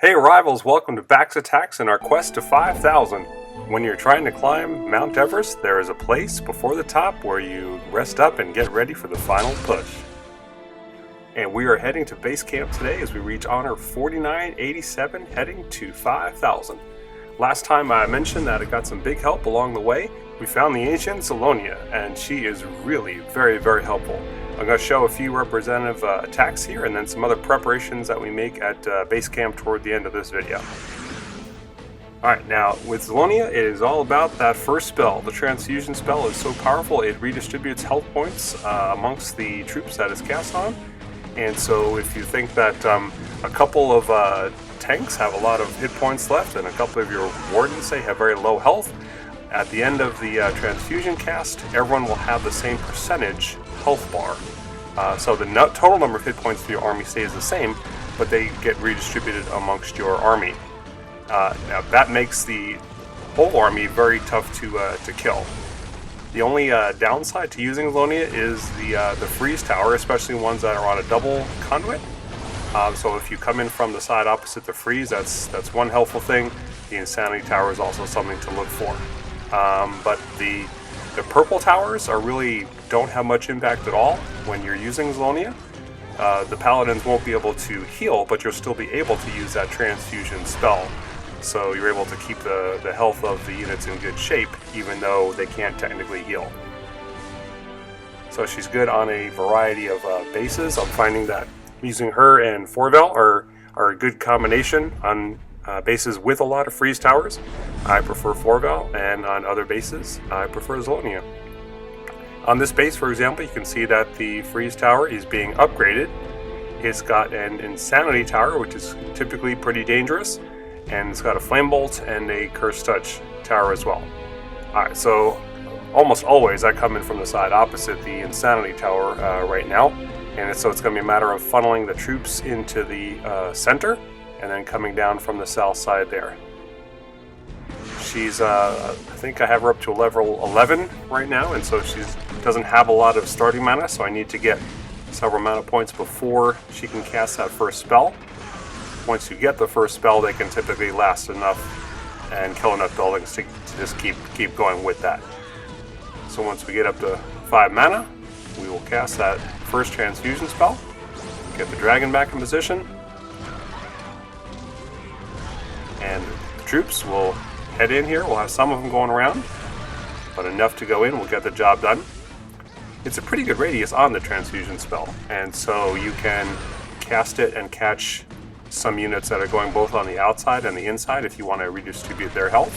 Hey rivals, welcome to Bax Attacks and our quest to 5,000. When you're trying to climb Mount Everest, there is a place before the top where you rest up and get ready for the final push. And we are heading to base camp today as we reach honor 4987, heading to 5,000. Last time I mentioned that I got some big help along the way. We found the ancient Zalonia, and she is really very helpful. I'm going to show a few representative attacks here and then some other preparations that we make at base camp toward the end of this video. Alright, now with Zalonia, it is all about that first spell. The transfusion spell is so powerful it redistributes health points amongst the troops that is cast on. And so if you think that a couple of tanks have a lot of hit points left and a couple of your wardens, say, have very low health, at the end of the transfusion cast, everyone will have the same percentage health bar. So the total number of hit points for your army stays the same, but they get redistributed amongst your army. Now that makes the whole army very tough to kill. The only downside to using Zalonia is the freeze tower, especially ones that are on a double conduit. So if you come in from the side opposite the freeze, that's one helpful thing. The insanity tower is also something to look for. But the purple towers really don't have much impact at all when you're using Zalonia. The paladins won't be able to heal, but you'll still be able to use that transfusion spell. So you're able to keep the health of the units in good shape, even though they can't technically heal. So she's good on a variety of bases. I'm finding that using her and Forvel are a good combination on bases with a lot of freeze towers. I prefer Forvel, and on other bases, I prefer Zalonia. On this base, for example, you can see that the freeze tower is being upgraded. It's got an insanity tower, which is typically pretty dangerous, and it's got a flame bolt and a cursed touch tower as well. Alright, so almost always I come in from the side opposite the insanity tower right now, and so it's going to be a matter of funneling the troops into the center and then coming down from the south side there. She's, I think I have her up to level 11 right now, and so she doesn't have a lot of starting mana, so I need to get several mana points before she can cast that first spell. Once you get the first spell, they can typically last enough and kill enough buildings to just keep going with that. So once we get up to 5 mana, we will cast that first transfusion spell, get the dragon back in position, and the troops will head in here. We'll have some of them going around, but enough to go in. We'll get the job done. It's a pretty good radius on the transfusion spell, and so you can cast it and catch some units that are going both on the outside and the inside if you want to redistribute their health.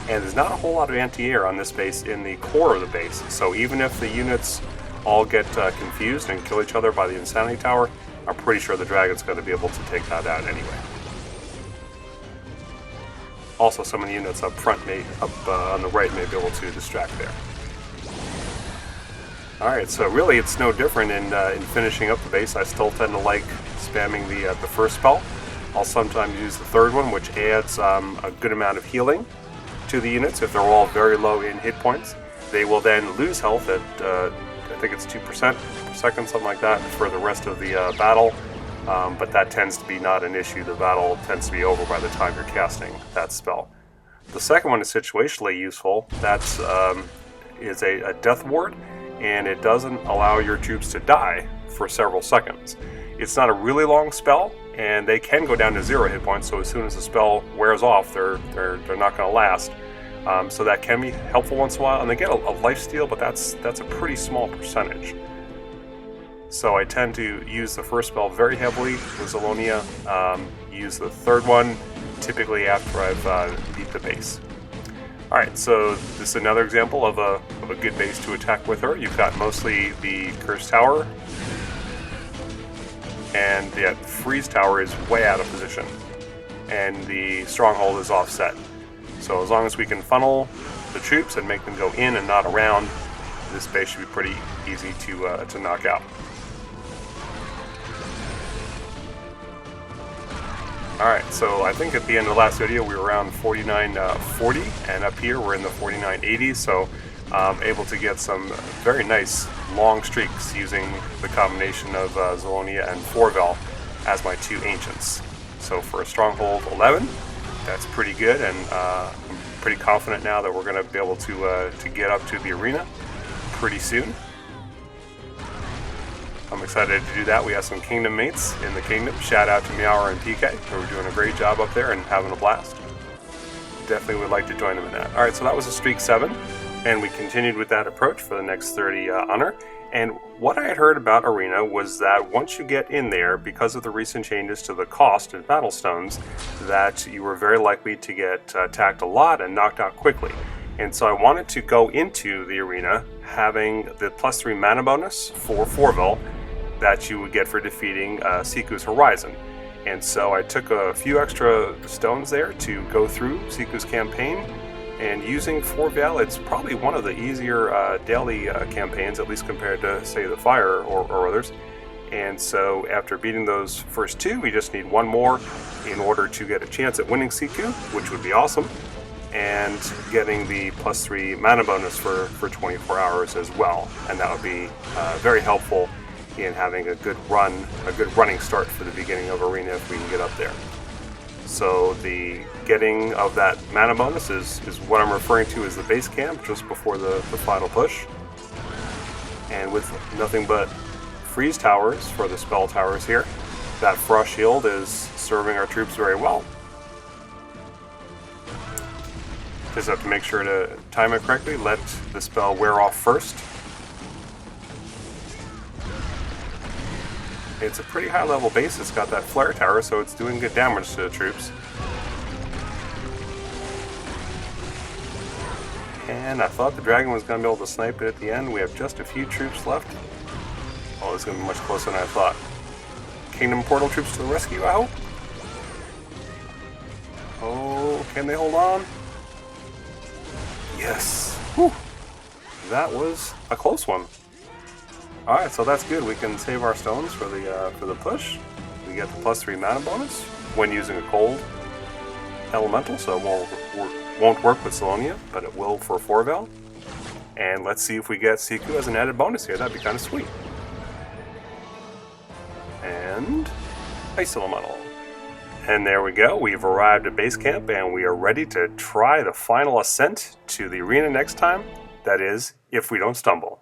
And there's not a whole lot of anti-air on this base in the core of the base, so even if the units all get confused and kill each other by the insanity tower, I'm pretty sure the dragon's going to be able to take that out anyway. Also, some of the units up front on the right may be able to distract there. Alright, so really it's no different in finishing up the base. I still tend to like spamming the first spell. I'll sometimes use the third one, which adds a good amount of healing to the units if they're all very low in hit points. They will then lose health at, I think it's 2% per second, something like that, for the rest of the battle. But that tends to be not an issue. The battle tends to be over by the time you're casting that spell. The second one is situationally useful. That is a death ward, and it doesn't allow your troops to die for several seconds. It's not a really long spell, and they can go down to 0 hit points, so as soon as the spell wears off, they're not going to last. So that can be helpful once in a while, and they get a lifesteal, but that's a pretty small percentage. So I tend to use the first spell very heavily with Zalonia, use the third one typically after I've beat the base. Alright, so this is another example of a good base to attack with her. You've got mostly the Cursed Tower, and the Freeze Tower is way out of position, and the Stronghold is offset. So as long as we can funnel the troops and make them go in and not around, this base should be pretty easy to knock out. Alright, so I think at the end of the last video we were around 4940, and up here we're in the 4980s, so able to get some very nice long streaks using the combination of Zalonia and Forvel as my two ancients. So for a Stronghold 11, that's pretty good, and I'm pretty confident now that we're going to be able to get up to the arena pretty soon. I'm excited to do that. We have some Kingdom mates in the Kingdom. Shout out to Meower and PK, who are doing a great job up there and having a blast. Definitely would like to join them in that. Alright, so that was a Streak 7, and we continued with that approach for the next 30 honor. And what I had heard about Arena was that once you get in there, because of the recent changes to the cost of battle stones, that you were very likely to get attacked a lot and knocked out quickly. And so I wanted to go into the arena having the +3 mana bonus for Forville that you would get for defeating Siku's Horizon. And so I took a few extra stones there to go through Siku's campaign. And using Forville, it's probably one of the easier daily campaigns, at least compared to, say, the Fire or others. And so after beating those first two, we just need one more in order to get a chance at winning Siku, which would be awesome, and getting the +3 mana bonus for 24 hours as well. And that would be very helpful in having a good running start for the beginning of Arena if we can get up there. So the getting of that mana bonus is what I'm referring to as the base camp, just before the final push. And with nothing but freeze towers for the spell towers here, that Frost Shield is serving our troops very well. Just have to make sure to time it correctly, let the spell wear off first. It's a pretty high level base, it's got that flare tower, so it's doing good damage to the troops. And I thought the dragon was going to be able to snipe it at the end. We have just a few troops left. Oh, it's going to be much closer than I thought. Kingdom Portal troops to the rescue, I hope. Oh, can they hold on? Yes. Whew. That was a close one. Alright, so that's good. We can save our stones for the push. We get the +3 mana bonus when using a cold elemental, so it won't work with Solonia, but it will for Forville. And let's see if we get Siku as an added bonus here. That'd be kind of sweet. And Ice Elemental. And there we go. We've arrived at base camp, and we are ready to try the final ascent to the arena next time. That is, if we don't stumble.